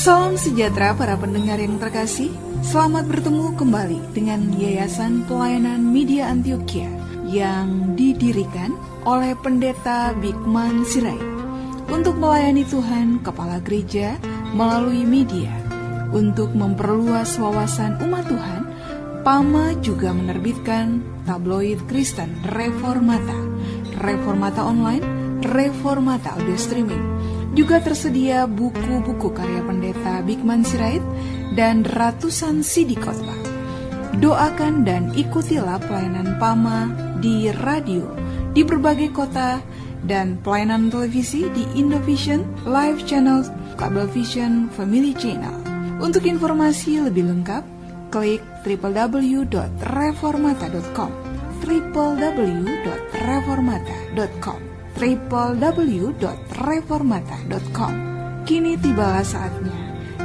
Salam sejahtera para pendengar yang terkasih. Selamat bertemu kembali dengan Yayasan Pelayanan Media Antioquia yang didirikan oleh Pendeta Bigman Sirait untuk melayani Tuhan Kepala Gereja melalui media. Untuk memperluas wawasan umat Tuhan, PAMA juga menerbitkan tabloid Kristen Reformata, Reformata Online, Reformata Audio Streaming. Juga tersedia buku-buku karya Pendeta Bigman Sirait dan ratusan CD khotbah. Doakan dan ikutilah pelayanan PAMA di radio di berbagai kota dan pelayanan televisi di Indovision, Live Channel, Kabelvision, Family Channel. Untuk informasi lebih lengkap, klik www.reformata.com, www.reformata.com, www.reformata.com. Kini tibalah saatnya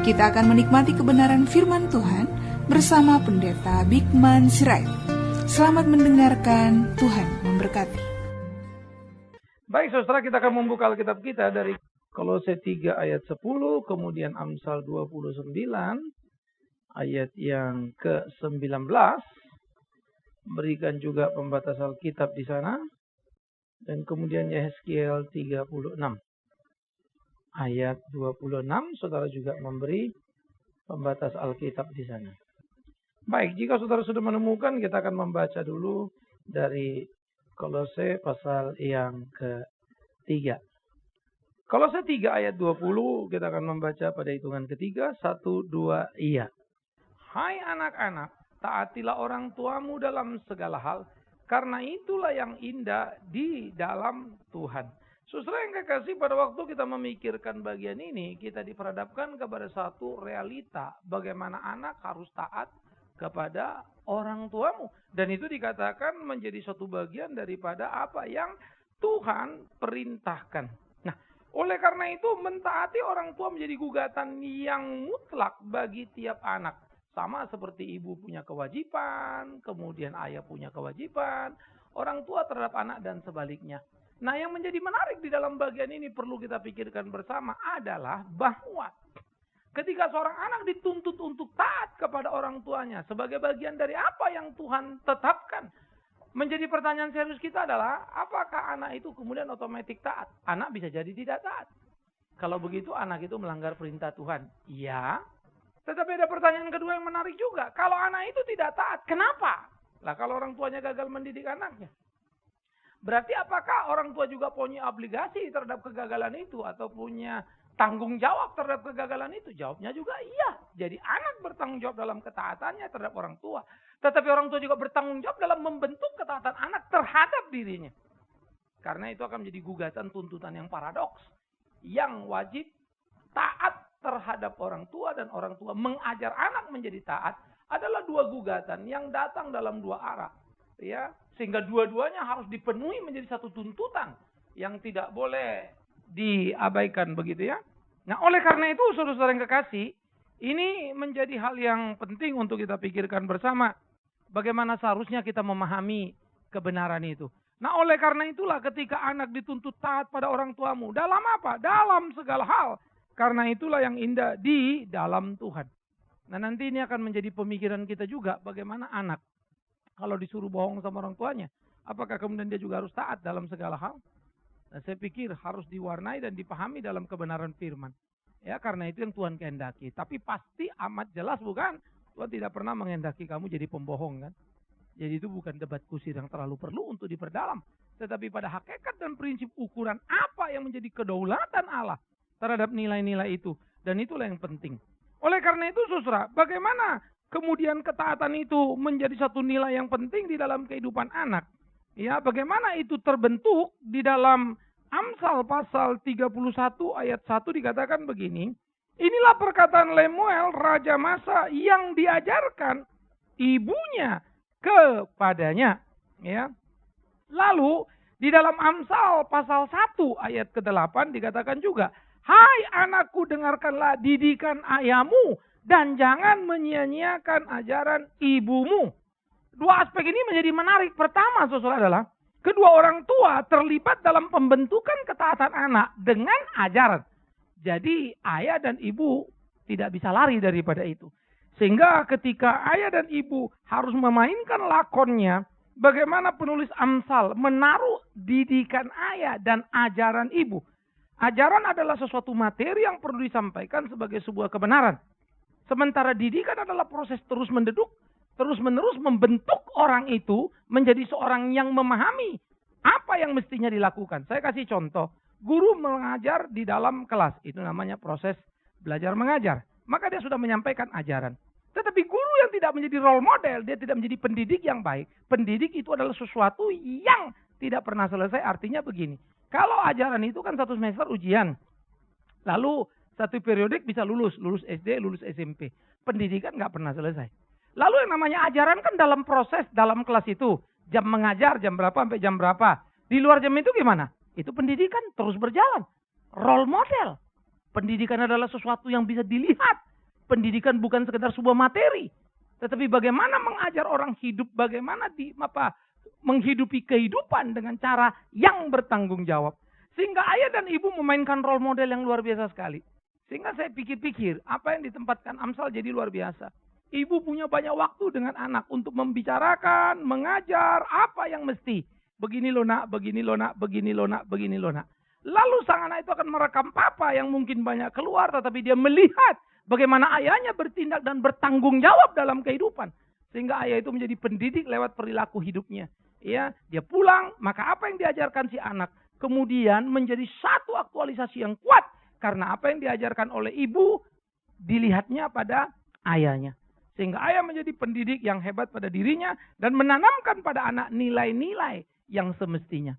kita akan menikmati kebenaran firman Tuhan bersama Pendeta Bigman Sirait. Selamat mendengarkan, Tuhan memberkati. Baik saudara, kita akan membuka Alkitab kita dari Kolose 3 ayat 10, kemudian Amsal 29 ayat yang ke-19. Berikan juga pembatas Alkitab di sana. Dan kemudian Yehezkiel 36 ayat 26, saudara juga memberi pembatas Alkitab di sana. Baik, jika saudara sudah menemukan, kita akan membaca dulu dari Kolose pasal yang ke-3. Kolose 3 ayat 20, kita akan membaca pada hitungan ketiga, 1, 2, iya. Hai anak-anak, taatilah orang tuamu dalam segala hal, karena itulah yang indah di dalam Tuhan. Saudara yang kekasih, pada waktu kita memikirkan bagian ini, kita diperhadapkan kepada satu realita, bagaimana anak harus taat kepada orang tuamu. Dan itu dikatakan menjadi suatu bagian daripada apa yang Tuhan perintahkan. Oleh karena itu, mentaati orang tua menjadi gugatan yang mutlak bagi tiap anak. Sama seperti ibu punya kewajiban, kemudian ayah punya kewajiban, orang tua terhadap anak dan sebaliknya. Nah, yang menjadi menarik di dalam bagian ini perlu kita pikirkan bersama adalah bahwa ketika seorang anak dituntut untuk taat kepada orang tuanya sebagai bagian dari apa yang Tuhan tetapkan, menjadi pertanyaan serius kita adalah, apakah anak itu kemudian otomatis taat? Anak bisa jadi tidak taat. Kalau begitu anak itu melanggar perintah Tuhan. Iya. Tetapi ada pertanyaan kedua yang menarik juga. Kalau anak itu tidak taat, kenapa? Lah kalau orang tuanya gagal mendidik anaknya. Berarti apakah orang tua juga punya obligasi terhadap kegagalan itu? Atau punya tanggung jawab terhadap kegagalan itu? Jawabnya juga iya. Jadi anak bertanggung jawab dalam ketaatannya terhadap orang tua. Tetapi orang tua juga bertanggung jawab dalam membentuk ketaatan anak terhadap dirinya. Karena itu akan menjadi gugatan tuntutan yang paradoks. Yang wajib taat terhadap orang tua dan orang tua mengajar anak menjadi taat adalah dua gugatan yang datang dalam dua arah. Ya, sehingga dua-duanya harus dipenuhi menjadi satu tuntutan yang tidak boleh diabaikan begitu ya. Nah, oleh karena itu saudara-saudara yang kekasih, ini menjadi hal yang penting untuk kita pikirkan bersama. Bagaimana seharusnya kita memahami kebenaran itu. Nah, oleh karena itulah ketika anak dituntut taat pada orang tuamu. Dalam apa? Dalam segala hal. Karena itulah yang indah di dalam Tuhan. Nah, nanti ini akan menjadi pemikiran kita juga. Bagaimana anak kalau disuruh bohong sama orang tuanya. Apakah kemudian dia juga harus taat dalam segala hal? Nah, saya pikir harus diwarnai dan dipahami dalam kebenaran firman. Ya, karena itu yang Tuhan kehendaki. Tapi pasti amat jelas bukan? Tuhan tidak pernah menghendaki kamu jadi pembohong kan. Jadi itu bukan debat kusir yang terlalu perlu untuk diperdalam. Tetapi pada hakikat dan prinsip ukuran apa yang menjadi kedaulatan Allah terhadap nilai-nilai itu. Dan itulah yang penting. Oleh karena itu saudara, bagaimana kemudian ketaatan itu menjadi satu nilai yang penting di dalam kehidupan anak. Ya, bagaimana itu terbentuk di dalam Amsal pasal 31 ayat 1 dikatakan begini. Inilah perkataan Lemuel, Raja Masa yang diajarkan ibunya kepadanya. Ya. Lalu di dalam Amsal pasal 1 ayat ke-8 dikatakan juga. Hai anakku, dengarkanlah didikan ayahmu dan jangan menyia-nyiakan ajaran ibumu. Dua aspek ini menjadi menarik. Pertama saudara adalah kedua orang tua terlibat dalam pembentukan ketaatan anak dengan ajaran. Jadi ayah dan ibu tidak bisa lari daripada itu. Sehingga ketika ayah dan ibu harus memainkan lakonnya, bagaimana penulis Amsal menaruh didikan ayah dan ajaran ibu. Ajaran adalah sesuatu materi yang perlu disampaikan sebagai sebuah kebenaran. Sementara didikan adalah proses terus menerus membentuk orang itu menjadi seorang yang memahami apa yang mestinya dilakukan. Saya kasih contoh, guru mengajar di dalam kelas, itu namanya proses belajar mengajar. Maka dia sudah menyampaikan ajaran. Tetapi guru yang tidak menjadi role model, dia tidak menjadi pendidik yang baik. Pendidik itu adalah sesuatu yang tidak pernah selesai. Artinya begini, kalau ajaran itu kan 1 semester ujian. Lalu 1 periodik bisa lulus SD, lulus SMP. Pendidikan nggak pernah selesai. Lalu yang namanya ajaran kan dalam proses, dalam kelas itu. Jam mengajar, jam berapa sampai jam berapa. Di luar jam itu gimana? Itu pendidikan terus berjalan. Role model. Pendidikan adalah sesuatu yang bisa dilihat. Pendidikan bukan sekedar sebuah materi. Tetapi bagaimana mengajar orang hidup, bagaimana menghidupi kehidupan dengan cara yang bertanggung jawab. Sehingga ayah dan ibu memainkan role model yang luar biasa sekali. Sehingga saya pikir-pikir apa yang ditempatkan Amsal jadi luar biasa. Ibu punya banyak waktu dengan anak untuk membicarakan, mengajar apa yang mesti. Begini lo nak, begini lo nak, begini lo nak, begini lo nak. Lalu sang anak itu akan merekam papa yang mungkin banyak keluar, tetapi dia melihat bagaimana ayahnya bertindak dan bertanggung jawab dalam kehidupan. Sehingga ayah itu menjadi pendidik lewat perilaku hidupnya. Ya, dia pulang, maka apa yang diajarkan si anak kemudian menjadi satu aktualisasi yang kuat. Karena apa yang diajarkan oleh ibu dilihatnya pada ayahnya. Sehingga ayah menjadi pendidik yang hebat pada dirinya dan menanamkan pada anak nilai-nilai yang semestinya.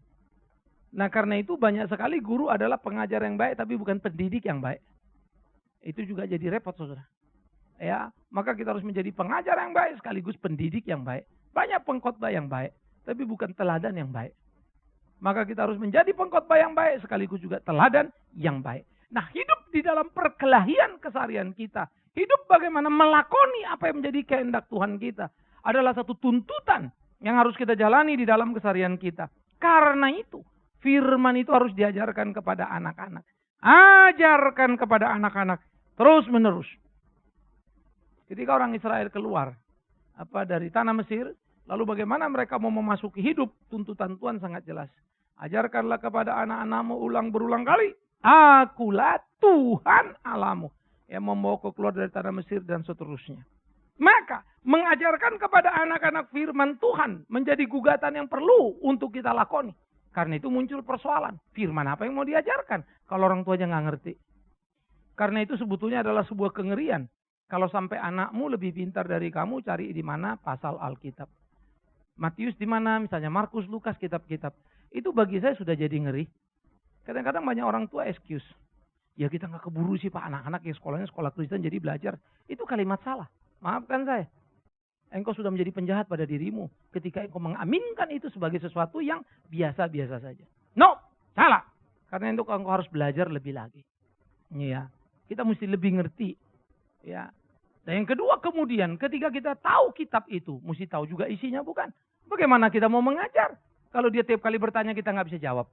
Nah karena itu banyak sekali guru adalah pengajar yang baik tapi bukan pendidik yang baik. Itu juga jadi repot saudara. Ya, maka kita harus menjadi pengajar yang baik sekaligus pendidik yang baik. Banyak pengkhotbah yang baik tapi bukan teladan yang baik. Maka kita harus menjadi pengkhotbah yang baik sekaligus juga teladan yang baik. Nah hidup di dalam perkelahian keseharian kita. Hidup bagaimana melakoni apa yang menjadi kehendak Tuhan kita. Adalah satu tuntutan yang harus kita jalani di dalam keseharian kita. Karena itu firman itu harus diajarkan kepada anak-anak. Ajarkan kepada anak-anak terus menerus. Ketika orang Israel keluar dari tanah Mesir. Lalu bagaimana mereka mau memasuki hidup. Tuntutan Tuhan sangat jelas. Ajarkanlah kepada anak-anakmu berulang kali. Akulah Tuhan Allahmu yang membawa kau keluar dari tanah Mesir dan seterusnya. Maka mengajarkan kepada anak-anak firman Tuhan menjadi gugatan yang perlu untuk kita lakoni. Karena itu muncul persoalan. Firman apa yang mau diajarkan kalau orang tua aja nggak ngerti. Karena itu sebetulnya adalah sebuah kengerian. Kalau sampai anakmu lebih pintar dari kamu, cari di mana pasal Alkitab. Matius di mana, misalnya Markus, Lukas, kitab-kitab. Itu bagi saya sudah jadi ngeri. Kadang-kadang banyak orang tua excuse. Ya kita nggak keburu sih Pak, anak-anak yang sekolahnya sekolah Kristen jadi belajar. Itu kalimat salah. Maafkan saya. Engkau sudah menjadi penjahat pada dirimu ketika engkau mengaminkan itu sebagai sesuatu yang biasa-biasa saja. No, salah. Karena itu engkau harus belajar lebih lagi. Ya, kita mesti lebih ngerti. Ya. Dan yang kedua kemudian ketika kita tahu kitab itu, mesti tahu juga isinya bukan? Bagaimana kita mau mengajar? Kalau dia tiap kali bertanya kita nggak bisa jawab.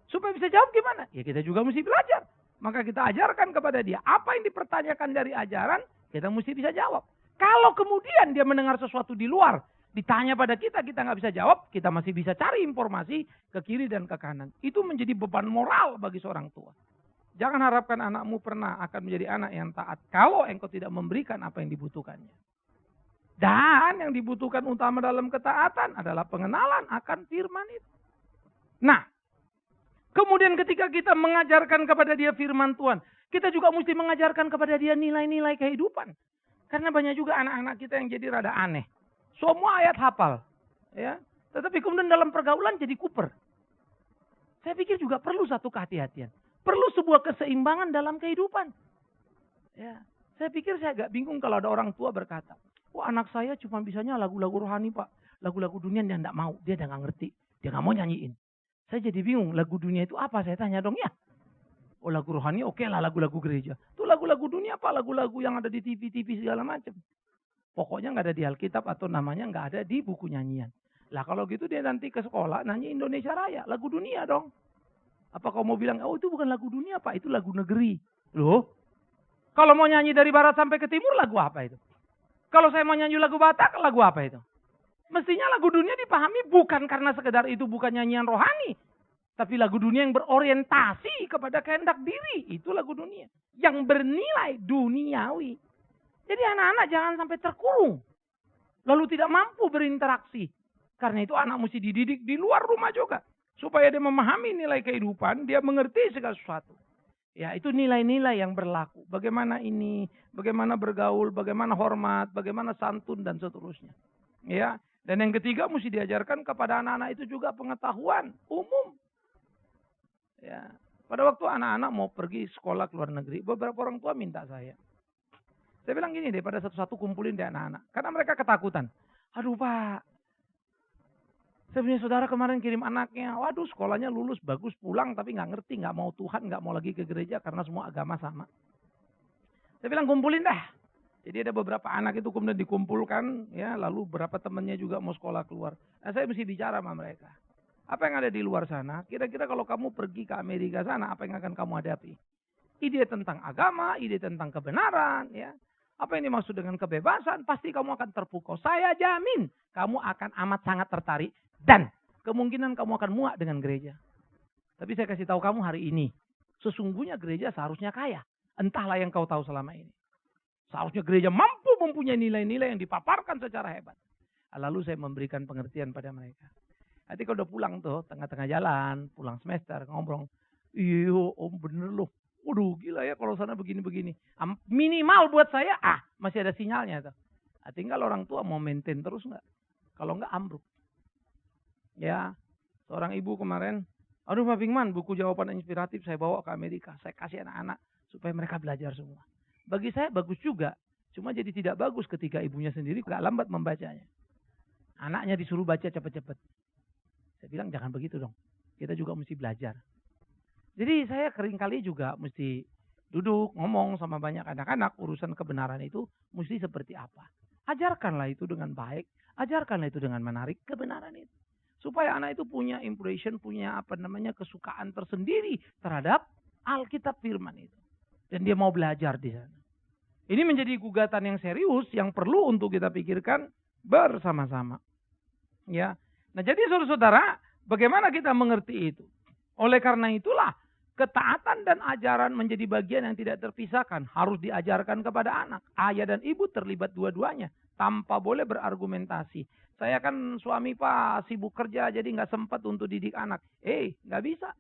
Supaya bisa jawab gimana? Ya kita juga mesti belajar. Maka kita ajarkan kepada dia. Apa yang dipertanyakan dari ajaran, kita mesti bisa jawab. Kalau kemudian dia mendengar sesuatu di luar, ditanya pada kita nggak bisa jawab, kita masih bisa cari informasi ke kiri dan ke kanan. Itu menjadi beban moral bagi seorang tua. Jangan harapkan anakmu pernah akan menjadi anak yang taat kalau engkau tidak memberikan apa yang dibutuhkannya. Dan yang dibutuhkan utama dalam ketaatan adalah pengenalan akan firman itu. Nah, kemudian ketika kita mengajarkan kepada dia firman Tuhan, kita juga mesti mengajarkan kepada dia nilai-nilai kehidupan. Karena banyak juga anak-anak kita yang jadi rada aneh. Semua ayat hafal. Ya. Tetapi kemudian dalam pergaulan jadi kuper. Saya pikir juga perlu satu kehati-hatian. Perlu sebuah keseimbangan dalam kehidupan. Ya. Saya pikir saya agak bingung kalau ada orang tua berkata, wah anak saya cuma bisanya lagu-lagu rohani Pak. Lagu-lagu dunia dia tidak mau. Dia tidak ngerti. Dia nggak mau nyanyiin. Saya jadi bingung lagu dunia itu apa? Saya tanya dong ya. Oh lagu rohani oke lah lagu-lagu gereja. Itu lagu-lagu dunia apa? Lagu-lagu yang ada di TV-TV segala macam. Pokoknya nggak ada di Alkitab atau namanya nggak ada di buku nyanyian. Lah kalau gitu dia nanti ke sekolah nyanyi Indonesia Raya. Lagu dunia dong. Apa kau mau bilang, oh itu bukan lagu dunia Pak. Itu lagu negeri. Loh. Kalau mau nyanyi dari barat sampai ke timur, lagu apa itu? Kalau saya mau nyanyi lagu Batak, lagu apa itu? Mestinya lagu dunia dipahami bukan karena sekedar itu bukan nyanyian rohani. Tapi lagu dunia yang berorientasi kepada kehendak diri. Itu lagu dunia. Yang bernilai duniawi. Jadi anak-anak jangan sampai terkurung. Lalu tidak mampu berinteraksi. Karena itu anak mesti dididik di luar rumah juga. Supaya dia memahami nilai kehidupan. Dia mengerti segala sesuatu. Ya, itu nilai-nilai yang berlaku. Bagaimana ini, bagaimana bergaul, bagaimana hormat, bagaimana santun dan seterusnya. Ya, dan yang ketiga mesti diajarkan kepada anak-anak itu juga pengetahuan umum. Ya, pada waktu anak-anak mau pergi sekolah ke luar negeri, beberapa orang tua minta saya. Saya bilang gini, daripada satu-satu kumpulin deh anak-anak. Karena mereka ketakutan. Aduh Pak, saya punya saudara kemarin kirim anaknya. Waduh sekolahnya lulus, bagus, pulang tapi nggak ngerti, nggak mau Tuhan, nggak mau lagi ke gereja karena semua agama sama. Saya bilang kumpulin dah. Jadi ada beberapa anak itu kemudian dikumpulkan, ya, lalu beberapa temannya juga mau sekolah keluar. Nah saya mesti bicara sama mereka. Apa yang ada di luar sana, kira-kira kalau kamu pergi ke Amerika sana, apa yang akan kamu hadapi? Ide tentang agama, ide tentang kebenaran, ya. Apa yang dimaksud dengan kebebasan, pasti kamu akan terpukau. Saya jamin, kamu akan amat sangat tertarik. Dan kemungkinan kamu akan muak dengan gereja. Tapi saya kasih tahu kamu hari ini, sesungguhnya gereja seharusnya kaya. Entahlah yang kau tahu selama ini. Seharusnya gereja mampu mempunyai nilai-nilai yang dipaparkan secara hebat. Lalu saya memberikan pengertian pada mereka. Nanti kalau udah pulang tuh, tengah-tengah jalan, pulang semester, ngobrol. Iya om bener loh. Waduh gila ya kalau sana begini-begini. Minimal buat saya, masih ada sinyalnya tuh. Tinggal orang tua mau maintain terus nggak? Kalau nggak ambruk. Ya, seorang ibu kemarin, aduh Pak Bingman, buku jawaban inspiratif saya bawa ke Amerika. Saya kasih anak-anak supaya mereka belajar semua. Bagi saya bagus juga, cuma jadi tidak bagus ketika ibunya sendiri gak lambat membacanya. Anaknya disuruh baca cepat-cepat. Saya bilang jangan begitu dong, kita juga mesti belajar. Jadi saya seringkali juga mesti duduk ngomong sama banyak anak-anak urusan kebenaran itu mesti seperti apa. Ajarkanlah itu dengan baik, ajarkanlah itu dengan menarik kebenaran itu. Supaya anak itu punya impression, punya kesukaan tersendiri terhadap Alkitab firman itu. Dan dia mau belajar di sana. Ini menjadi gugatan yang serius yang perlu untuk kita pikirkan bersama-sama. Ya. Nah jadi saudara-saudara, bagaimana kita mengerti itu? Oleh karena itulah, ketaatan dan ajaran menjadi bagian yang tidak terpisahkan. Harus diajarkan kepada anak. Ayah dan ibu terlibat dua-duanya. Tanpa boleh berargumentasi. Saya kan suami Pak, sibuk kerja jadi nggak sempat untuk didik anak. Nggak bisa.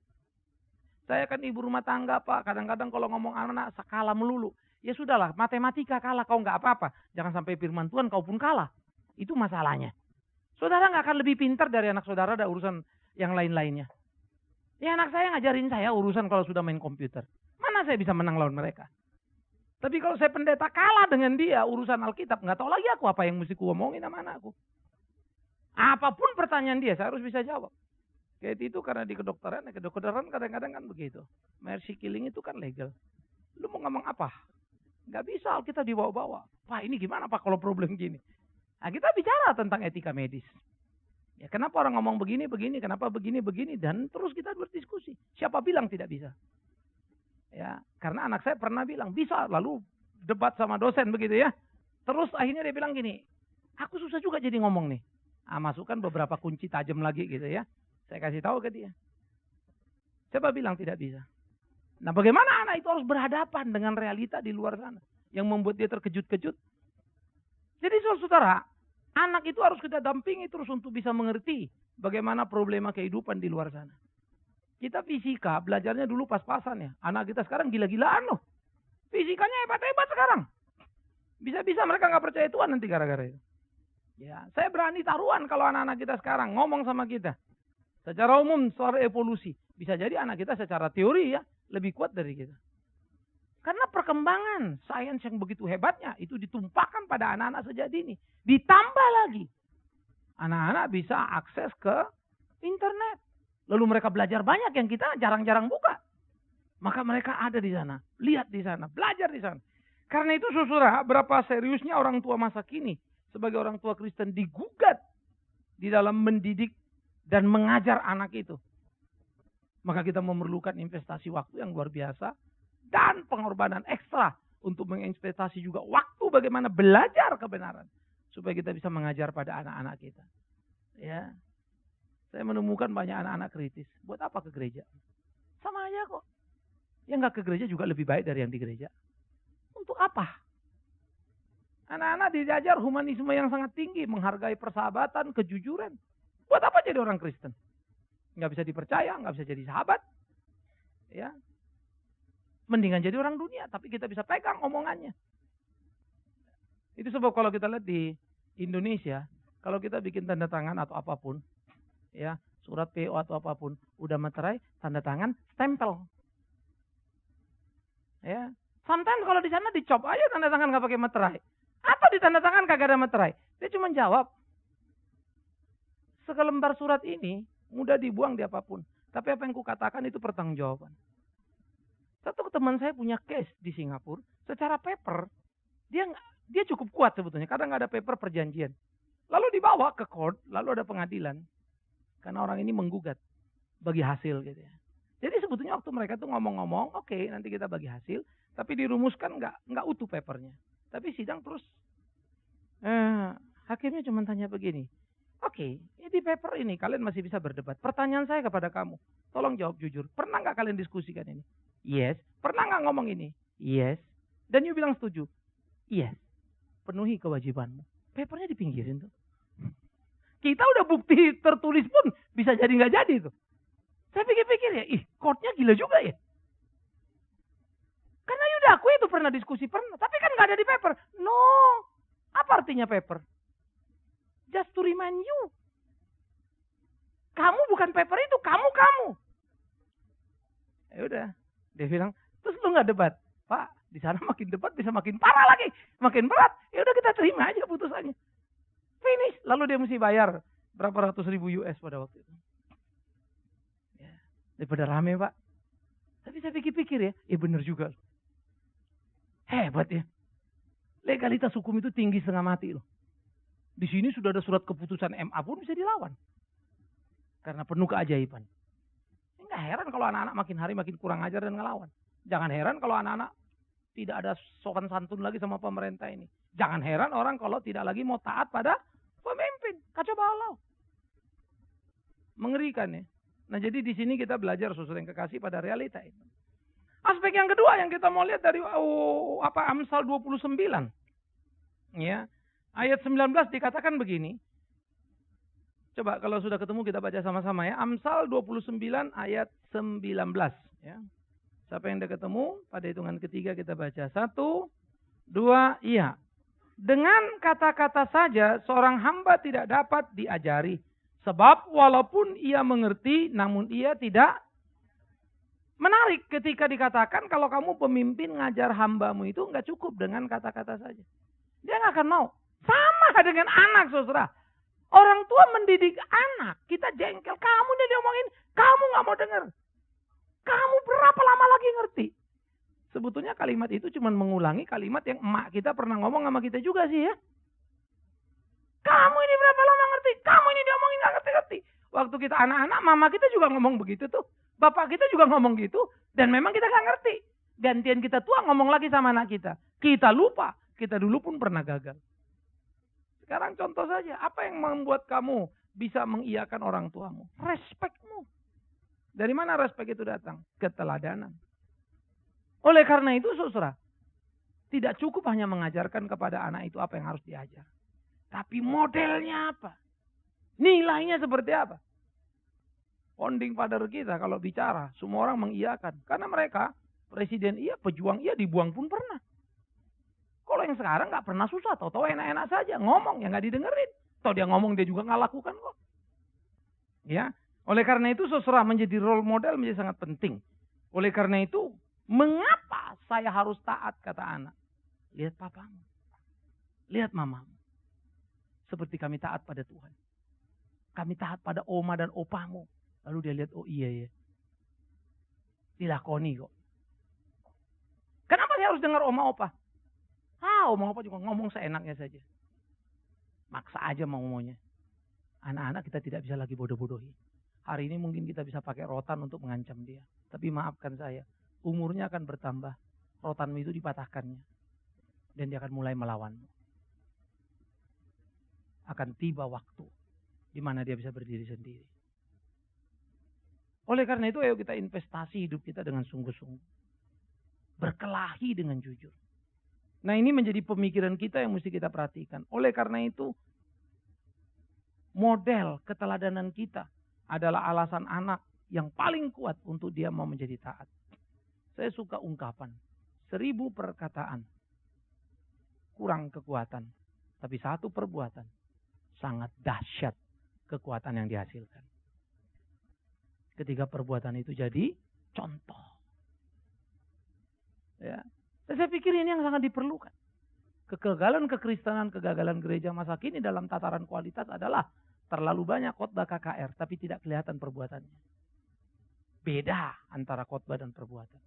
Saya kan ibu rumah tangga Pak, kadang-kadang kalau ngomong anak kalah melulu. Ya sudahlah, matematika kalah, kau nggak apa-apa. Jangan sampai firman Tuhan kau pun kalah. Itu masalahnya. Saudara nggak akan lebih pintar dari anak saudara ada urusan yang lain-lainnya. Ya anak saya ngajarin saya urusan kalau sudah main komputer. Mana saya bisa menang lawan mereka. Tapi kalau saya pendeta kalah dengan dia urusan Alkitab, nggak tahu lagi aku apa yang mesti ku omongin sama anakku. Apapun pertanyaan dia, saya harus bisa jawab. Kayak itu karena di kedokteran kadang-kadang kan begitu. Mercy killing itu kan legal. Lu mau ngomong apa? Nggak bisa Alkitab dibawa-bawa. Pak ini gimana Pak kalau problem gini? Nah kita bicara tentang etika medis. Ya kenapa orang ngomong begini, kenapa begini, dan terus kita berdiskusi. Siapa bilang tidak bisa? Ya, karena anak saya pernah bilang bisa, lalu debat sama dosen begitu ya. Terus akhirnya dia bilang gini, aku susah juga jadi ngomong nih. Masukkan beberapa kunci tajam lagi gitu ya. Saya kasih tahu ke dia. Siapa bilang tidak bisa? Nah bagaimana anak itu harus berhadapan dengan realita di luar sana. Yang membuat dia terkejut-kejut. Jadi saudara, anak itu harus kita dampingi terus untuk bisa mengerti bagaimana problema kehidupan di luar sana. Kita fisika belajarnya dulu pas-pasan ya. Anak kita sekarang gila-gilaan loh. Fisikanya hebat-hebat sekarang. Bisa-bisa mereka nggak percaya Tuhan nanti gara-gara itu. Ya, saya berani taruhan kalau anak-anak kita sekarang ngomong sama kita. Secara umum, secara evolusi. Bisa jadi anak kita secara teori ya, lebih kuat dari kita. Karena perkembangan sains yang begitu hebatnya, itu ditumpahkan pada anak-anak sejak dini. Ditambah lagi, anak-anak bisa akses ke internet. Lalu mereka belajar banyak yang kita jarang-jarang buka. Maka mereka ada di sana, lihat di sana, belajar di sana. Karena itu saudara, berapa seriusnya orang tua masa kini sebagai orang tua Kristen digugat di dalam mendidik dan mengajar anak itu. Maka kita memerlukan investasi waktu yang luar biasa dan pengorbanan ekstra untuk menginvestasi juga waktu bagaimana belajar kebenaran. Supaya kita bisa mengajar pada anak-anak kita. Ya, saya menemukan banyak anak-anak kritis. Buat apa ke gereja? Sama aja kok. Yang nggak ke gereja juga lebih baik dari yang di gereja. Untuk apa? Anak-anak diajar humanisme yang sangat tinggi, menghargai persahabatan, kejujuran. Buat apa jadi orang Kristen? Nggak bisa dipercaya, nggak bisa jadi sahabat. Ya, mendingan jadi orang dunia, tapi kita bisa pegang omongannya. Itu sebab kalau kita lihat di Indonesia, kalau kita bikin tanda tangan atau apapun, ya surat PO atau apapun, udah materai, tanda tangan, stempel. Ya, sometimes kalau di sana dicop aja tanda tangan nggak pakai materai, atau di tanda tangan kagak ada materai, dia cuma jawab, sekelembar surat ini mudah dibuang di apapun, tapi apa yang kukatakan itu pertanggungjawaban. Satu teman saya punya case di Singapura, secara paper dia cukup kuat sebetulnya, karena nggak ada paper perjanjian. Lalu dibawa ke court, lalu ada pengadilan, karena orang ini menggugat bagi hasil gitu ya. Jadi sebetulnya waktu mereka tuh ngomong-ngomong, oke, nanti kita bagi hasil, tapi dirumuskan nggak utuh papernya. Tapi sidang terus, hakimnya cuma tanya begini, oke, di paper ini kalian masih bisa berdebat. Pertanyaan saya kepada kamu, tolong jawab jujur, pernah nggak kalian diskusikan ini? Yes. Pernah nggak ngomong ini? Yes. Dan you bilang setuju? Yes. Penuhi kewajibanmu. Papernya dipinggirin tuh. Kita udah bukti tertulis pun bisa jadi nggak jadi tuh. Saya pikir-pikir ya, courtnya gila juga ya. Karena ya udah aku itu pernah diskusi, pernah. Tapi kan nggak ada di paper. No. Apa artinya paper? Just to remind you. Kamu bukan paper itu, kamu. Ya udah, dia bilang, terus lu nggak debat, Pak? Di sana makin debat bisa makin parah lagi, makin berat. Ya udah kita terima aja putusannya. Finish. Lalu dia mesti bayar berapa ratus ribu US pada waktu itu. Ya, daripada rame Pak. Tapi saya pikir-pikir ya benar juga. Hebat ya. Legalitas hukum itu tinggi setengah mati loh. Di sini sudah ada surat keputusan MA pun bisa dilawan. Karena penuh keajaiban. Enggak heran kalau anak-anak makin hari makin kurang ajar dan ngelawan. Jangan heran kalau anak-anak tidak ada sopan santun lagi sama pemerintah ini. Jangan heran orang kalau tidak lagi mau taat pada pemimpin. Kacau balau. Mengerikan ya. Nah jadi di sini kita belajar saudara yang kekasih pada realita ini. Aspek yang kedua yang kita mau lihat dari Amsal 29. Ya. Ayat 19 dikatakan begini. Coba kalau sudah ketemu kita baca sama-sama ya. Amsal 29 ayat 19 ya. Siapa yang sudah ketemu? Pada hitungan ketiga kita baca. 1, 2, iya. Dengan kata-kata saja seorang hamba tidak dapat diajari. Sebab walaupun ia mengerti namun ia tidak menarik ketika dikatakan kalau kamu pemimpin ngajar hambamu itu enggak cukup dengan kata-kata saja. Dia enggak akan mau. Sama dengan anak saudara. Orang tua mendidik anak. Kita jengkel. Kamu nih diomongin. Kamu enggak mau dengar. Kamu berapa lama lagi ngerti? Sebetulnya kalimat itu cuma mengulangi kalimat yang emak kita pernah ngomong sama kita juga sih ya. Kamu ini berapa lama ngerti? Kamu ini diomongin gak ngerti-ngerti. Waktu kita anak-anak, mama kita juga ngomong begitu tuh. Bapak kita juga ngomong gitu. Dan memang kita gak ngerti. Gantian kita tua ngomong lagi sama anak kita. Kita lupa. Kita dulu pun pernah gagal. Sekarang contoh saja. Apa yang membuat kamu bisa mengiyakan orang tuamu? Respekmu. Dari mana respek itu datang? Keteladanan. Oleh karena itu saudara, tidak cukup hanya mengajarkan kepada anak itu apa yang harus diajar. Tapi modelnya apa? Nilainya seperti apa? Founding father kita kalau bicara, semua orang mengiyakan. Karena mereka, presiden iya, pejuang iya, dibuang pun pernah. Kalau yang sekarang gak pernah susah, tahu-tahu enak-enak saja. Ngomong, yang gak didengerin. Tahu dia ngomong, dia juga gak lakukan kok. Ya. Oleh karena itu saudara menjadi role model menjadi sangat penting. Oleh karena itu, mengapa saya harus taat kata anak? Lihat papamu. Lihat mamamu. Seperti kami taat pada Tuhan. Kami taat pada oma dan opamu. Lalu dia lihat, oh iya ya. Dilakoni kok. Kenapa saya harus dengar oma opa? Oma opa juga ngomong seenaknya saja. Maksa aja mau-maunya. Anak-anak kita tidak bisa lagi bodoh-bodohi. Hari ini mungkin kita bisa pakai rotan untuk mengancam dia. Tapi maafkan saya, umurnya akan bertambah. Rotanmu itu dipatahkannya. Dan dia akan mulai melawanmu. Akan tiba waktu di mana dia bisa berdiri sendiri. Oleh karena itu ayo kita investasi hidup kita dengan sungguh-sungguh. Berkelahi dengan jujur. Nah ini menjadi pemikiran kita yang mesti kita perhatikan. Oleh karena itu model keteladanan kita adalah alasan anak yang paling kuat untuk dia mau menjadi taat. Saya suka ungkapan 1000 perkataan kurang kekuatan, tapi 1 perbuatan sangat dahsyat kekuatan yang dihasilkan. Ketika perbuatan itu jadi contoh. Ya. Dan saya pikir ini yang sangat diperlukan. Kegagalan kekristenan, kegagalan gereja masa kini dalam tataran kualitas adalah terlalu banyak khotbah KKR, tapi tidak kelihatan perbuatannya. Beda antara khotbah dan perbuatan.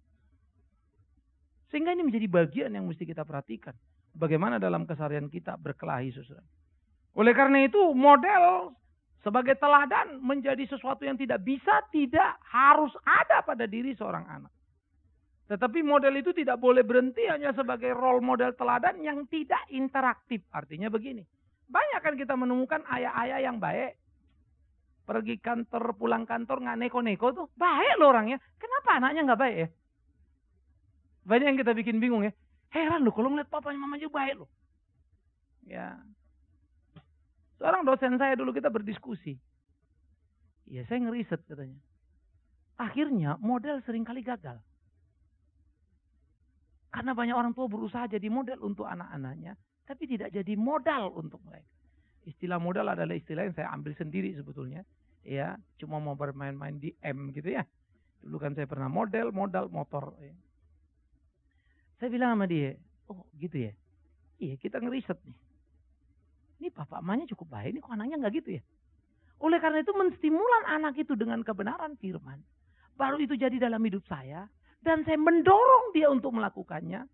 Sehingga ini menjadi bagian yang mesti kita perhatikan. Bagaimana dalam keseharian kita berkelahi, saudara. Oleh karena itu model sebagai teladan menjadi sesuatu yang tidak harus ada pada diri seorang anak. Tetapi model itu tidak boleh berhenti hanya sebagai role model teladan yang tidak interaktif. Artinya begini, banyak kan kita menemukan ayah-ayah yang baik. Pergi kantor, pulang kantor nggak neko-neko tuh. Baik loh orangnya. Kenapa anaknya nggak baik ya? Banyak yang kita bikin bingung ya. Heran loh kalau ngeliat papanya mamanya baik loh. Ya. Seorang dosen saya dulu kita berdiskusi. Ya saya ngeriset katanya. Akhirnya model seringkali gagal. Karena banyak orang tua berusaha jadi model untuk anak-anaknya. Tapi tidak jadi modal untuk mereka. Istilah modal adalah istilah yang saya ambil sendiri sebetulnya. Ya, cuma mau bermain-main di M gitu ya. Dulu kan saya pernah modal motor. Ya. Saya bilang sama dia, oh gitu ya. Iya kita ngeriset nih. Ini papa emaknya cukup baik, ini kok anaknya nggak gitu ya. Oleh karena itu menstimulan anak itu dengan kebenaran firman. Baru itu jadi dalam hidup saya. Dan saya mendorong dia untuk melakukannya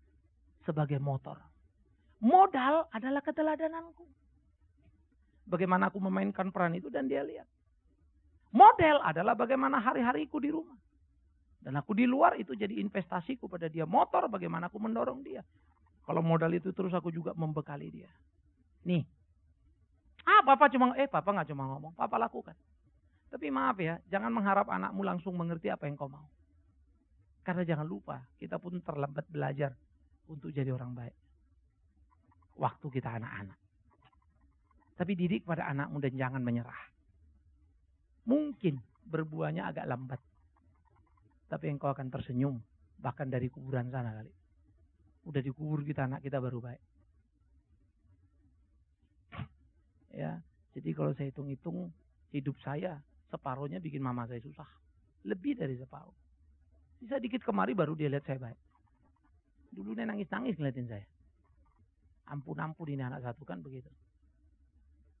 sebagai motor. Modal adalah keteladananku. Bagaimana aku memainkan peran itu dan dia lihat. Model adalah bagaimana hari-hariku di rumah. Dan aku di luar itu jadi investasiku pada dia. Motor bagaimana aku mendorong dia. Kalau modal itu terus aku juga membekali dia. Nih. Papa nggak cuma ngomong. Papa lakukan. Tapi maaf ya. Jangan mengharap anakmu langsung mengerti apa yang kau mau. Karena jangan lupa. Kita pun terlambat belajar. Untuk jadi orang baik. Waktu kita anak-anak. Tapi didik pada anakmu dan jangan menyerah. Mungkin berbuahnya agak lambat. Tapi engkau akan tersenyum. Bahkan dari kuburan sana kali. Udah dikubur kita anak kita baru baik. Ya, jadi kalau saya hitung-hitung hidup saya separuhnya bikin mama saya susah. Lebih dari separuh. Bisa dikit kemari baru dia lihat saya baik. Dulu dia nangis-nangis ngeliatin saya. Ampun-ampun ini anak satu kan begitu.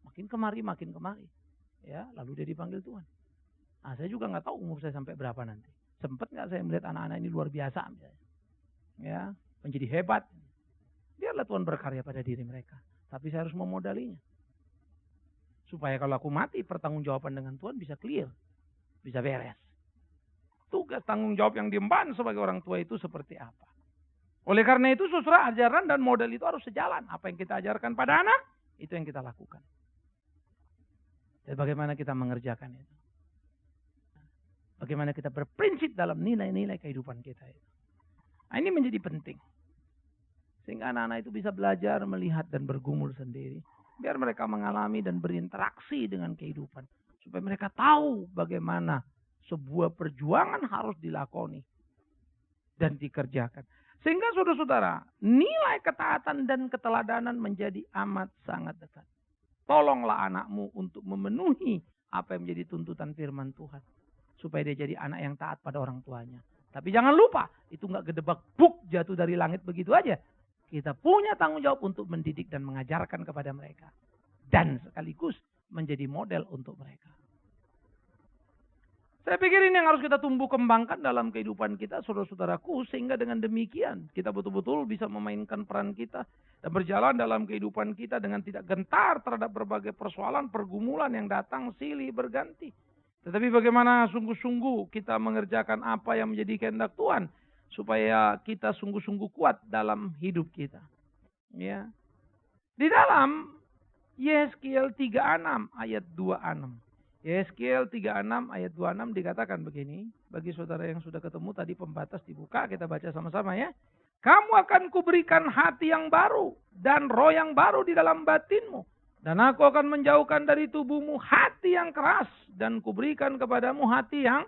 Makin kemari. Ya, lalu dia dipanggil Tuhan. Nah, saya juga nggak tahu umur saya sampai berapa nanti. Sempat nggak saya melihat anak-anak ini luar biasa misalnya. Ya, menjadi hebat. Biarlah Tuhan berkarya pada diri mereka. Tapi saya harus memodalinya. Supaya kalau aku mati pertanggungjawaban dengan Tuhan bisa clear. Bisa beres. Tugas tanggung jawab yang diemban sebagai orang tua itu seperti apa. Oleh karena itu saudara ajaran dan model itu harus sejalan. Apa yang kita ajarkan pada anak, itu yang kita lakukan. Dan bagaimana kita mengerjakan itu. Bagaimana kita berprinsip dalam nilai-nilai kehidupan kita itu. Nah, ini menjadi penting. Sehingga anak-anak itu bisa belajar, melihat dan bergumul sendiri. Biar mereka mengalami dan berinteraksi dengan kehidupan. Supaya mereka tahu bagaimana sebuah perjuangan harus dilakoni. Dan dikerjakan. Sehingga saudara-saudara, nilai ketaatan dan keteladanan menjadi amat sangat dekat. Tolonglah anakmu untuk memenuhi apa yang menjadi tuntutan firman Tuhan. Supaya dia jadi anak yang taat pada orang tuanya. Tapi jangan lupa, itu gak gedebak buk jatuh dari langit begitu aja. Kita punya tanggung jawab untuk mendidik dan mengajarkan kepada mereka. Dan sekaligus menjadi model untuk mereka. Saya pikir ini yang harus kita tumbuh kembangkan dalam kehidupan kita, saudara-saudaraku. Sehingga dengan demikian kita betul-betul bisa memainkan peran kita. Dan berjalan dalam kehidupan kita dengan tidak gentar terhadap berbagai persoalan, pergumulan yang datang silih berganti. Tetapi bagaimana sungguh-sungguh kita mengerjakan apa yang menjadi kehendak Tuhan. Supaya kita sungguh-sungguh kuat dalam hidup kita. Ya. Di dalam Yeskiel 36 ayat 26. Yeskiel 36 ayat 26 dikatakan begini. Bagi saudara yang sudah ketemu tadi pembatas dibuka, kita baca sama-sama ya. Kamu akan kuberikan hati yang baru dan roh yang baru di dalam batinmu. Dan aku akan menjauhkan dari tubuhmu hati yang keras dan kuberikan kepadamu hati yang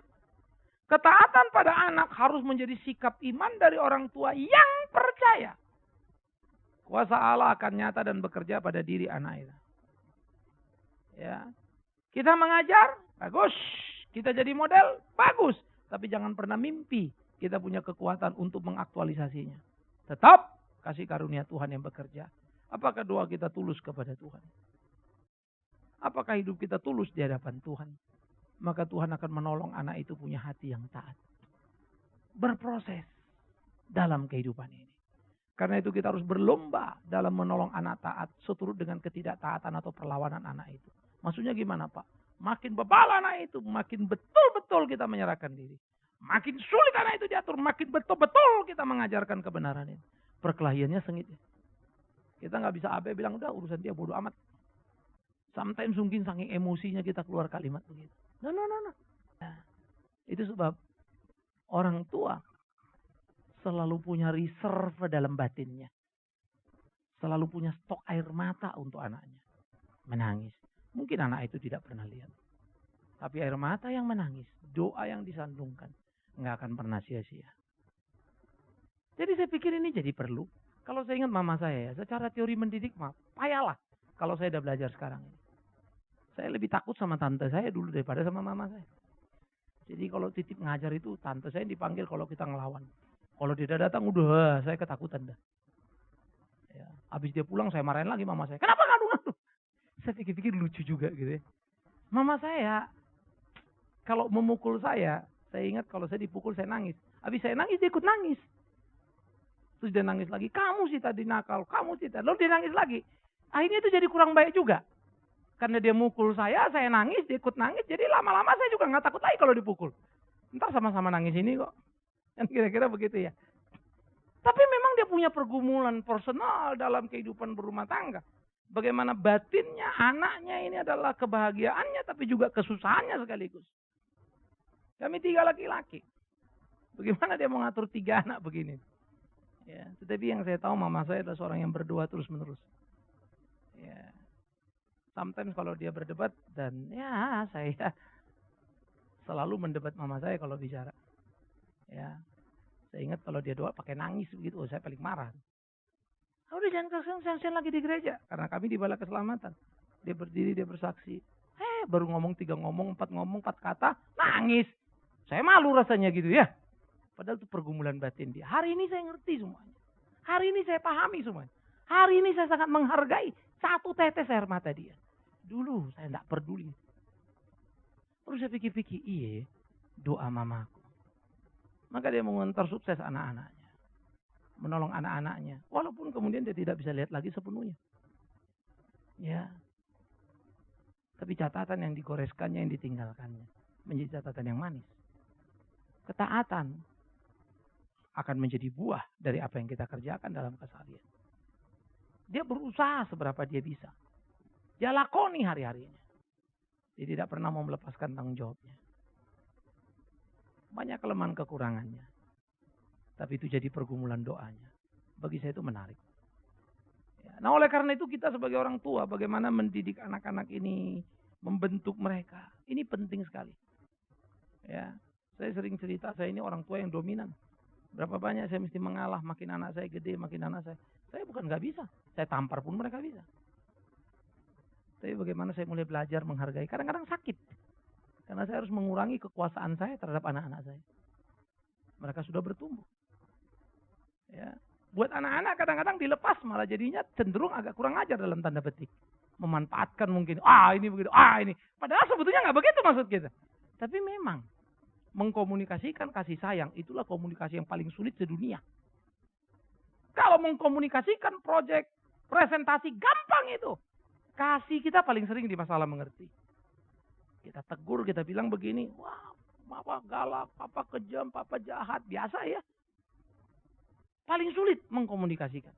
ketaatan pada anak harus menjadi sikap iman dari orang tua yang percaya. Kuasa Allah akan nyata dan bekerja pada diri anak itu. Ya. Kita mengajar, bagus. Kita jadi model, bagus. Tapi jangan pernah mimpi kita punya kekuatan untuk mengaktualisasinya. Tetap kasih karunia Tuhan yang bekerja. Apakah doa kita tulus kepada Tuhan? Apakah hidup kita tulus di hadapan Tuhan? Maka Tuhan akan menolong anak itu punya hati yang taat. Berproses dalam kehidupan ini. Karena itu kita harus berlomba dalam menolong anak taat seturut dengan ketidaktaatan atau perlawanan anak itu. Maksudnya gimana Pak? Makin bebal anak itu, makin betul-betul kita menyerahkan diri. Makin sulit anak itu diatur, makin betul-betul kita mengajarkan kebenaran ini. Perkelahiannya sengit. Kita nggak bisa abai bilang udah urusan dia bodoh amat. Sometimes mungkin saking emosinya kita keluar kalimat begitu. No. Nah, itu sebab orang tua selalu punya reserve dalam batinnya. Selalu punya stok air mata untuk anaknya. Menangis. Mungkin anak itu tidak pernah lihat. Tapi air mata yang menangis, doa yang disandungkan, nggak akan pernah sia-sia. Jadi saya pikir ini jadi perlu. Kalau saya ingat mama saya ya, secara teori mendidik mah payahlah kalau saya udah belajar sekarang ini. Saya lebih takut sama tante saya dulu daripada sama mama saya. Jadi kalau titip ngajar itu tante saya dipanggil kalau kita ngelawan. Kalau dia datang udah saya ketakutan dah. Ya, habis dia pulang saya marahin lagi mama saya. Kenapa ngadu-ngadu? Saya pikir-pikir lucu juga gitu ya. Mama saya kalau memukul saya ingat kalau saya dipukul saya nangis. Habis saya nangis dia ikut nangis. Terus dia nangis lagi. Kamu sih tadi nakal, kamu sih tadi. Lalu dia nangis lagi. Akhirnya itu jadi kurang baik juga. Karena dia mukul saya nangis, dia ikut nangis. Jadi lama-lama saya juga gak takut lagi kalau dipukul. Ntar sama-sama nangis ini kok. Kan kira-kira begitu ya. Tapi memang dia punya pergumulan personal dalam kehidupan berumah tangga. Bagaimana batinnya anaknya ini adalah kebahagiaannya tapi juga kesusahannya sekaligus. Kami 3 laki-laki. Bagaimana dia mau ngatur 3 anak begini. Ya, tetapi yang saya tahu mama saya adalah seorang yang berdoa terus menerus. Ya. Sometimes kalau dia berdebat dan ya saya selalu mendebat mama saya kalau bicara. Ya. Saya ingat kalau dia doa pakai nangis begitu, saya paling marah. Udah jangan kasihan lagi di gereja. Karena kami di Bala Keselamatan. Dia berdiri, dia bersaksi. Baru ngomong 3 ngomong, 4 ngomong, 4 kata, nangis. Saya malu rasanya gitu ya. Padahal itu pergumulan batin dia. Hari ini saya ngerti semuanya. Hari ini saya pahami semuanya. Hari ini saya sangat menghargai 1 tetes air mata dia. Dulu saya tidak peduli. Terus saya pikir-pikir, iya doa mamaku. Maka dia mengantar sukses anak-anaknya. Menolong anak-anaknya. Walaupun kemudian dia tidak bisa lihat lagi sepenuhnya. Ya. Tapi catatan yang digoreskannya, yang ditinggalkannya. Menjadi catatan yang manis. Ketaatan akan menjadi buah dari apa yang kita kerjakan dalam keseharian. Dia berusaha seberapa dia bisa. Dia lakoni hari-harinya. Dia tidak pernah mau melepaskan tanggung jawabnya. Banyak kelemahan kekurangannya. Tapi itu jadi pergumulan doanya. Bagi saya itu menarik. Ya, nah oleh karena itu kita sebagai orang tua bagaimana mendidik anak-anak ini. Membentuk mereka. Ini penting sekali. Ya, saya sering cerita saya ini orang tua yang dominan. Berapa banyak saya mesti mengalah. Makin anak saya gede, makin anak saya. Saya bukan gak bisa. Saya tampar pun mereka bisa. Tapi bagaimana saya mulai belajar menghargai. Kadang-kadang sakit. Karena saya harus mengurangi kekuasaan saya terhadap anak-anak saya. Mereka sudah bertumbuh. Ya. Buat anak-anak kadang-kadang dilepas malah jadinya cenderung agak kurang ajar dalam tanda petik. Memanfaatkan mungkin. Ini begitu. Ini. Padahal sebetulnya gak begitu maksud kita. Tapi memang. Mengkomunikasikan kasih sayang. Itulah komunikasi yang paling sulit sedunia. Kalau mengkomunikasikan proyek presentasi gampang itu. Kasih kita paling sering di masalah mengerti. Kita tegur, kita bilang begini. Wah, papa galak, papa kejam, papa jahat. Biasa ya. Paling sulit mengkomunikasikan.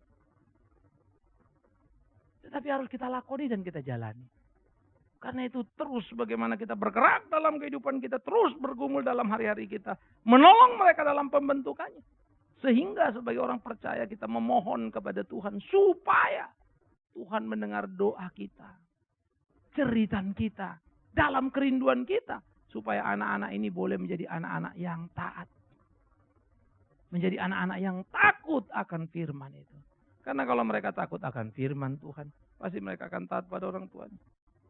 Tetapi harus kita lakoni dan kita jalani. Karena itu terus bagaimana kita bergerak dalam kehidupan kita. Terus bergumul dalam hari-hari kita. Menolong mereka dalam pembentukannya. Sehingga sebagai orang percaya kita memohon kepada Tuhan. Supaya Tuhan mendengar doa kita. Ceritan kita. Dalam kerinduan kita. Supaya anak-anak ini boleh menjadi anak-anak yang taat. Menjadi anak-anak yang takut akan firman itu. Karena kalau mereka takut akan firman Tuhan. Pasti mereka akan taat pada orang tuanya.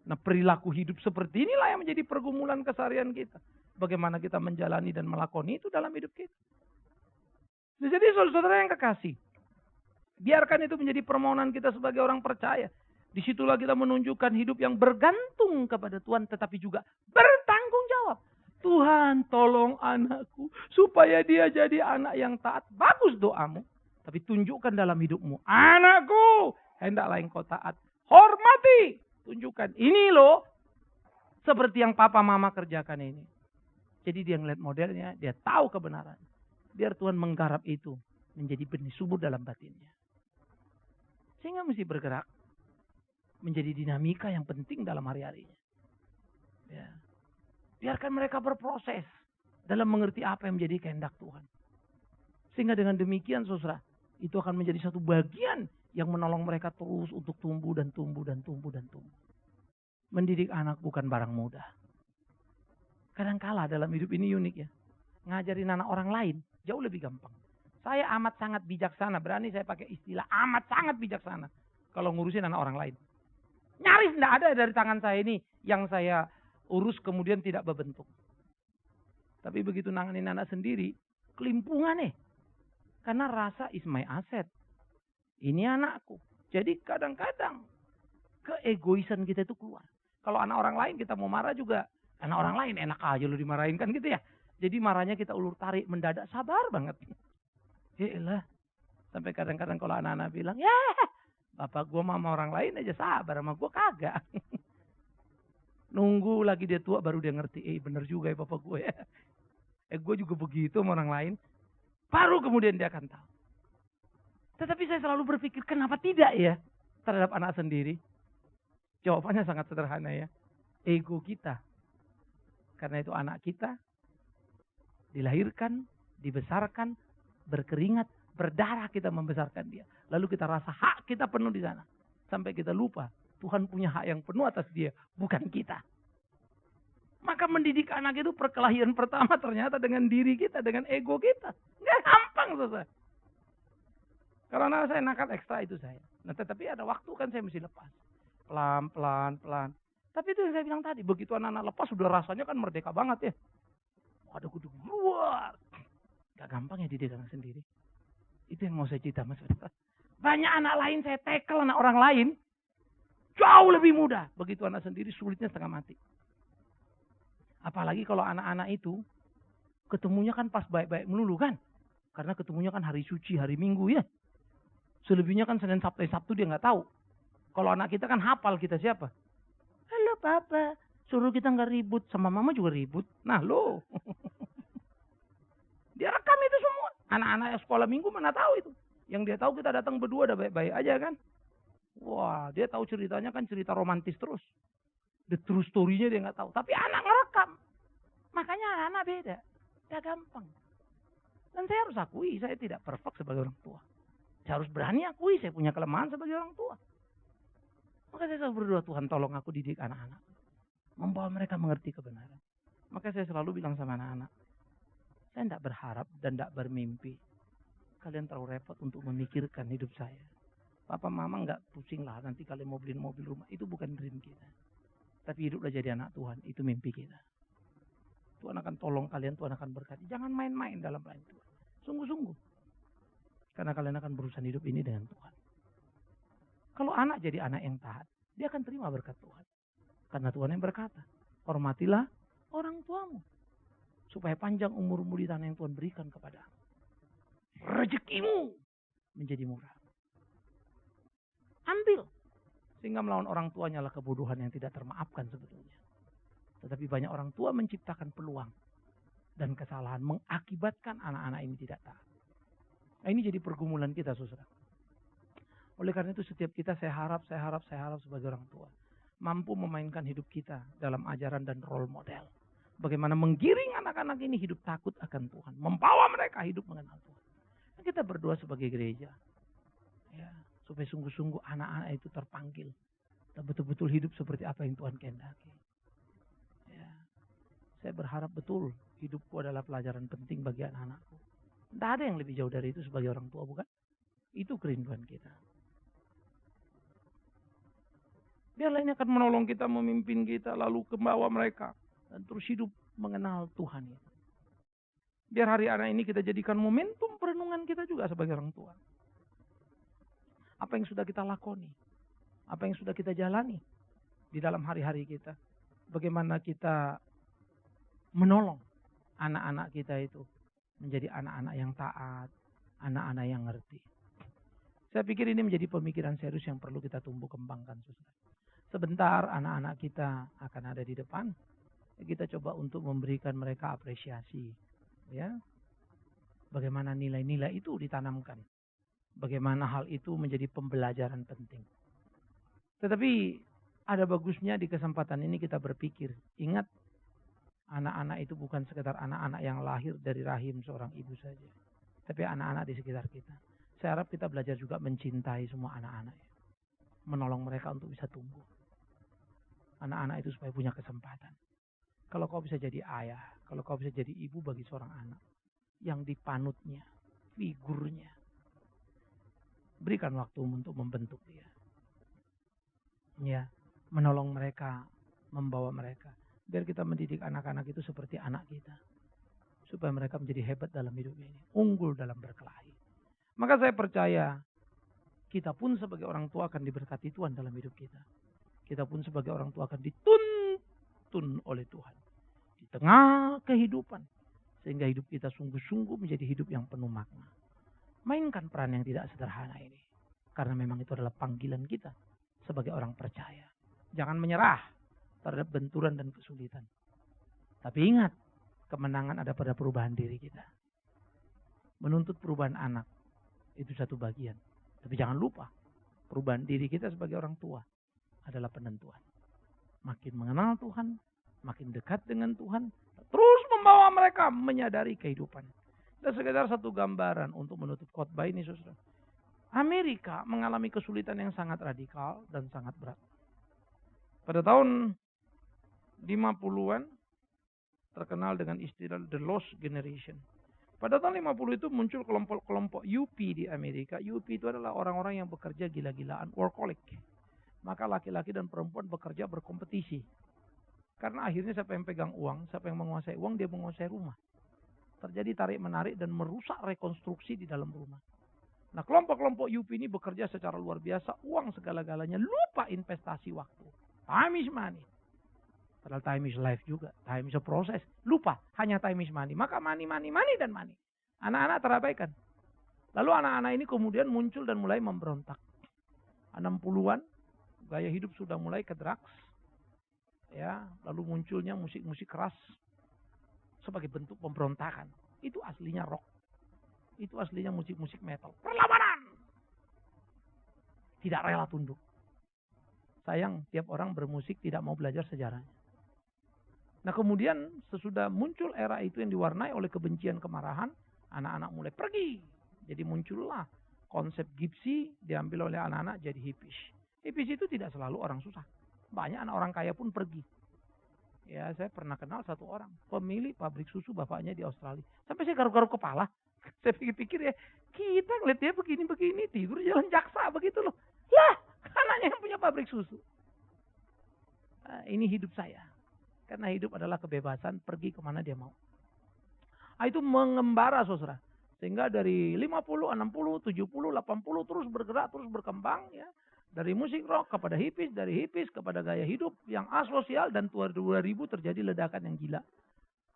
Nah, perilaku hidup seperti inilah yang menjadi pergumulan keseharian kita. Bagaimana kita menjalani dan melakoni itu dalam hidup kita. Jadi saudara-saudara yang kekasih. Biarkan itu menjadi permohonan kita sebagai orang percaya. Disitulah kita menunjukkan hidup yang bergantung kepada Tuhan. Tetapi juga bertanggung jawab. Tuhan tolong anakku. Supaya dia jadi anak yang taat. Bagus doamu. Tapi tunjukkan dalam hidupmu. Anakku. Hendaklah engkau taat. Hormati. Tunjukkan. Ini loh. Seperti yang papa mama kerjakan ini. Jadi dia ngeliat modelnya. Dia tahu kebenaran. Biar Tuhan menggarap itu. Menjadi benih subur dalam batinnya. Sehingga mesti bergerak. Menjadi dinamika yang penting dalam hari-harinya. Ya. Biarkan mereka berproses. Dalam mengerti apa yang menjadi kehendak Tuhan. Sehingga dengan demikian saudara. Itu akan menjadi satu bagian. Yang menolong mereka terus untuk tumbuh dan tumbuh dan tumbuh dan tumbuh. Mendidik anak bukan barang mudah. Kadangkala dalam hidup ini unik ya. Ngajarin anak orang lain jauh lebih gampang. Saya amat sangat bijaksana. Berani saya pakai istilah amat sangat bijaksana. Kalau ngurusin anak orang lain. Nyaris tidak ada dari tangan saya ini. Yang saya urus kemudian tidak berbentuk. Tapi begitu nanganin anak sendiri. Kelimpungan nih. Karena rasa is my asset. Ini anakku. Jadi kadang-kadang keegoisan kita itu keluar. Kalau anak orang lain kita mau marah juga. Anak orang lain enak aja lu dimarahin kan gitu ya. Jadi marahnya kita ulur tarik mendadak sabar banget. Yaelah. Sampai kadang-kadang kalau anak-anak bilang. Ya bapak gua sama orang lain aja sabar. Sama gua kagak. Nunggu lagi dia tua baru dia ngerti. Bener juga ya bapak gue ya. Gue juga begitu sama orang lain. Baru kemudian dia akan tahu. Tetapi saya selalu berpikir kenapa tidak ya terhadap anak sendiri. Jawabannya sangat sederhana ya. Ego kita. Karena itu anak kita dilahirkan, dibesarkan, berkeringat, berdarah kita membesarkan dia. Lalu kita rasa hak kita penuh di sana. Sampai kita lupa Tuhan punya hak yang penuh atas dia, bukan kita. Maka mendidik anak itu perkelahian pertama ternyata dengan diri kita, dengan ego kita. Nggak gampang selesai. Karena saya nakal ekstra itu saya. Nah tetapi ada waktu kan saya mesti lepas. Pelan. Tapi itu yang saya bilang tadi. Begitu anak-anak lepas sudah rasanya kan merdeka banget ya. Ada kudu keluar. Gak gampang ya didik anak sendiri. Itu yang mau saya cerita mas. Banyak anak lain saya tackle anak orang lain. Jauh lebih mudah. Begitu anak sendiri sulitnya setengah mati. Apalagi kalau anak-anak itu. Ketemunya kan pas baik-baik melulu kan. Karena ketemunya kan hari suci, hari Minggu ya. Selebihnya kan Senin Sabtu dia nggak tahu. Kalau anak kita kan hafal kita siapa. Halo papa. Suruh kita nggak ribut. Sama mama juga ribut. Nah lo. Dia rekam itu semua. Anak-anak sekolah minggu mana tahu itu. Yang dia tahu kita datang berdua udah baik-baik aja kan. Wah dia tahu ceritanya kan cerita romantis terus. The true story-nya dia nggak tahu. Tapi anak ngerekam. Makanya anak-anak beda. Gak gampang. Dan saya harus akui saya tidak perfect sebagai orang tua. Saya harus berani akui saya punya kelemahan sebagai orang tua. Maka saya selalu berdoa Tuhan tolong aku didik anak-anak. Membawa mereka mengerti kebenaran. Maka saya selalu bilang sama anak-anak. Saya tidak berharap dan tidak bermimpi. Kalian terlalu repot untuk memikirkan hidup saya. Papa mama nggak pusing lah nanti kalian mau beliin mobil rumah. Itu bukan dream kita. Tapi hiduplah jadi anak Tuhan. Itu mimpi kita. Tuhan akan tolong kalian. Tuhan akan berkati. Jangan main-main dalam pelayanan Tuhan. Sungguh-sungguh. Karena kalian akan berurusan hidup ini dengan Tuhan. Kalau anak jadi anak yang taat. Dia akan terima berkat Tuhan. Karena Tuhan yang berkata. Hormatilah orang tuamu. Supaya panjang umurmu di tanah yang Tuhan berikan kepadamu. Rezekimu menjadi murah. Ambil. Sehingga melawan orang tuanya adalah kebodohan yang tidak termaafkan sebetulnya. Tetapi banyak orang tua menciptakan peluang. Dan kesalahan mengakibatkan anak-anak ini tidak taat. Nah, ini jadi pergumulan kita saudara. Oleh karena itu setiap kita saya harap sebagai orang tua mampu memainkan hidup kita dalam ajaran dan role model. Bagaimana menggiring anak-anak ini hidup takut akan Tuhan. Membawa mereka hidup mengenal Tuhan. Dan kita berdoa sebagai gereja. Ya, supaya sungguh-sungguh anak-anak itu terpanggil. Dan betul-betul hidup seperti apa yang Tuhan kehendaki. Ya, saya berharap betul hidupku adalah pelajaran penting bagi anak-anakku. Tidak ada yang lebih jauh dari itu sebagai orang tua, bukan? Itu kerinduan kita. Biarlah ini akan menolong kita, memimpin kita, lalu membawa mereka. Dan terus hidup mengenal Tuhan. Biar hari anak ini kita jadikan momentum perenungan kita juga sebagai orang tua. Apa yang sudah kita lakoni. Apa yang sudah kita jalani. Di dalam hari-hari kita. Bagaimana kita menolong anak-anak kita itu. Menjadi anak-anak yang taat. Anak-anak yang ngerti. Saya pikir ini menjadi pemikiran serius yang perlu kita tumbuh kembangkan. Sebentar anak-anak kita akan ada di depan. Kita coba untuk memberikan mereka apresiasi. Ya, bagaimana nilai-nilai itu ditanamkan. Bagaimana hal itu menjadi pembelajaran penting. Tetapi ada bagusnya di kesempatan ini kita berpikir. Ingat, anak-anak itu bukan sekedar anak-anak yang lahir dari rahim seorang ibu saja. Tapi anak-anak di sekitar kita. Saya harap kita belajar juga mencintai semua anak-anak. Menolong mereka untuk bisa tumbuh. Anak-anak itu supaya punya kesempatan. Kalau kau bisa jadi ayah, kalau kau bisa jadi ibu bagi seorang anak. Yang dipanutnya, figurnya. Berikan waktu untuk membentuk dia. Ya, menolong mereka, membawa mereka. Biar kita mendidik anak-anak itu seperti anak kita. Supaya mereka menjadi hebat dalam hidup ini. Unggul dalam berkelahi. Maka saya percaya, kita pun sebagai orang tua akan diberkati Tuhan dalam hidup kita. Kita pun sebagai orang tua akan dituntun oleh Tuhan. Di tengah kehidupan. Sehingga hidup kita sungguh-sungguh menjadi hidup yang penuh makna. Mainkan peran yang tidak sederhana ini. Karena memang itu adalah panggilan kita sebagai orang percaya. Jangan menyerah terhadap benturan dan kesulitan. Tapi ingat, kemenangan ada pada perubahan diri kita. Menuntut perubahan anak, itu satu bagian. Tapi jangan lupa, perubahan diri kita sebagai orang tua adalah penentuan. Makin mengenal Tuhan, makin dekat dengan Tuhan, terus membawa mereka menyadari kehidupan. Dan sekedar satu gambaran untuk menutup khotbah ini, saudara. Amerika mengalami kesulitan yang sangat radikal dan sangat berat. Pada tahun 50-an terkenal dengan istilah The Lost Generation. Pada tahun 50 itu muncul kelompok-kelompok UP di Amerika. UP itu adalah orang-orang yang bekerja gila-gilaan, workaholic. Maka laki-laki dan perempuan bekerja berkompetisi. Karena akhirnya siapa yang pegang uang, siapa yang menguasai uang, dia menguasai rumah. Terjadi tarik-menarik dan merusak rekonstruksi di dalam rumah. Nah, kelompok-kelompok UP ini bekerja secara luar biasa, uang segala-galanya, lupa investasi waktu. Time is money. Padahal time is life juga, time is a process. Lupa, hanya time is money. Maka money, dan money. Anak-anak terabaikan. Lalu anak-anak ini kemudian muncul dan mulai memberontak. 60-an, gaya hidup sudah mulai ke drugs. Ya, lalu munculnya musik-musik keras sebagai bentuk pemberontakan. Itu aslinya rock. Itu aslinya musik-musik metal. Perlawanan. Tidak rela tunduk. Sayang, tiap orang bermusik tidak mau belajar sejarahnya. Nah, kemudian sesudah muncul era itu yang diwarnai oleh kebencian, kemarahan, anak-anak mulai pergi. Jadi muncullah konsep gypsy diambil oleh anak-anak jadi hippies. Hippies itu tidak selalu orang susah. Banyak anak orang kaya pun pergi. Ya, saya pernah kenal satu orang, pemilik pabrik susu, bapaknya di Australia. Sampai saya garuk-garuk kepala. Saya pikir-pikir ya, kita ngeliat dia begini-begini, tidur jalan jaksa begitu loh. Lah, anaknya yang punya pabrik susu. Nah, ini hidup saya. Karena hidup adalah kebebasan, pergi kemana dia mau. Nah, itu mengembara, saudara. Sehingga dari 50, 60, 70, 80 terus bergerak, terus berkembang ya. Dari musik rock kepada hippies, dari hippies kepada gaya hidup yang asosial, dan 2000 terjadi ledakan yang gila.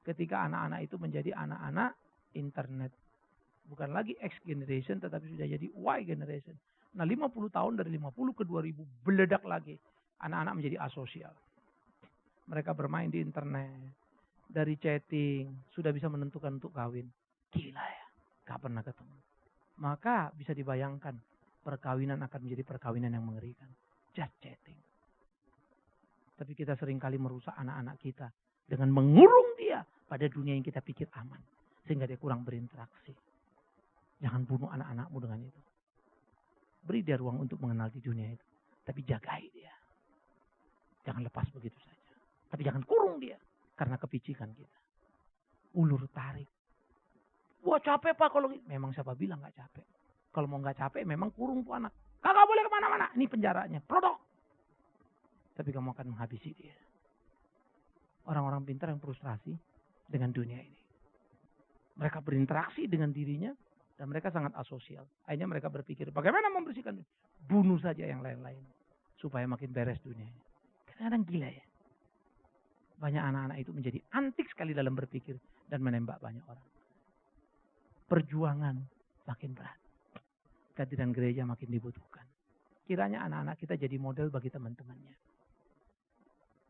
Ketika anak-anak itu menjadi anak-anak internet. Bukan lagi X generation tetapi sudah jadi Y generation. Nah, 50 tahun dari 50 ke 2000 meledak lagi. Anak-anak menjadi asosial. Mereka bermain di internet. Dari chatting sudah bisa menentukan untuk kawin. Gila ya, gak pernah ketemu. Maka bisa dibayangkan perkawinan akan menjadi perkawinan yang mengerikan. Just chatting. Tapi kita seringkali merusak anak-anak kita dengan mengurung dia pada dunia yang kita pikir aman. Sehingga dia kurang berinteraksi. Jangan bunuh anak-anakmu dengan itu. Beri dia ruang untuk mengenal di dunia itu. Tapi jagai dia. Jangan lepas begitu saja. Tapi jangan kurung dia. Karena kepicikan kita. Ulur tarik. Wah capek pak kalau gitu. Memang siapa bilang gak capek. Kalau mau gak capek memang kurung tuh anak. Kagak boleh kemana-mana. Ini penjaranya. Produk. Tapi kamu akan menghabisi dia. Orang-orang pintar yang frustrasi dengan dunia ini. Mereka berinteraksi dengan dirinya. Dan mereka sangat asosial. Akhirnya mereka berpikir bagaimana membersihkan. Bunuh saja yang lain-lain. Supaya makin beres dunianya. Kadang-kadang gila ya. Banyak anak-anak itu menjadi antik sekali dalam berpikir. Dan menembak banyak orang. Perjuangan makin berat. Kehadiran gereja makin dibutuhkan. Kiranya anak-anak kita jadi model bagi teman-temannya.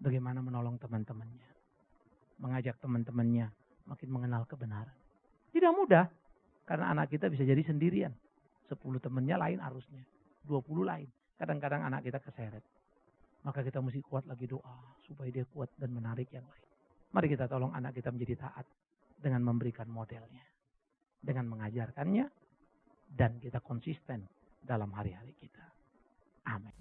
Bagaimana menolong teman-temannya. Mengajak teman-temannya makin mengenal kebenaran. Tidak mudah. Karena anak kita bisa jadi sendirian. 10 temannya lain arusnya. 20 lain. Kadang-kadang anak kita keseret. Maka kita mesti kuat lagi doa. Supaya dia kuat dan menarik yang lain. Mari kita tolong anak kita menjadi taat. Dengan memberikan modelnya. Dengan mengajarkannya. Dan kita konsisten dalam hari-hari kita. Amin.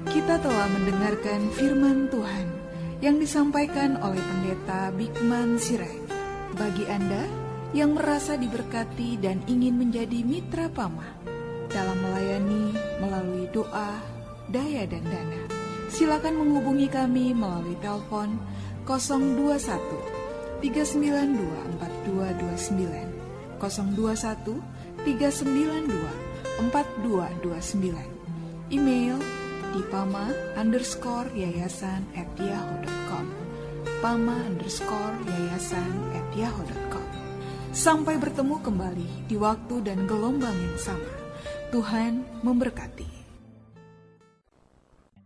Kita telah mendengarkan firman Tuhan yang disampaikan oleh Pendeta Bikman Sirait. Bagi Anda yang merasa diberkati dan ingin menjadi mitra PAMA dalam melayani melalui doa, daya dan dana, silakan menghubungi kami melalui telepon 021 392 4229, 021 392 4229, email di pama_yayasan@yahoo.com, pama_yayasan@yahoo.com. Sampai bertemu kembali di waktu dan gelombang yang sama. Tuhan memberkati.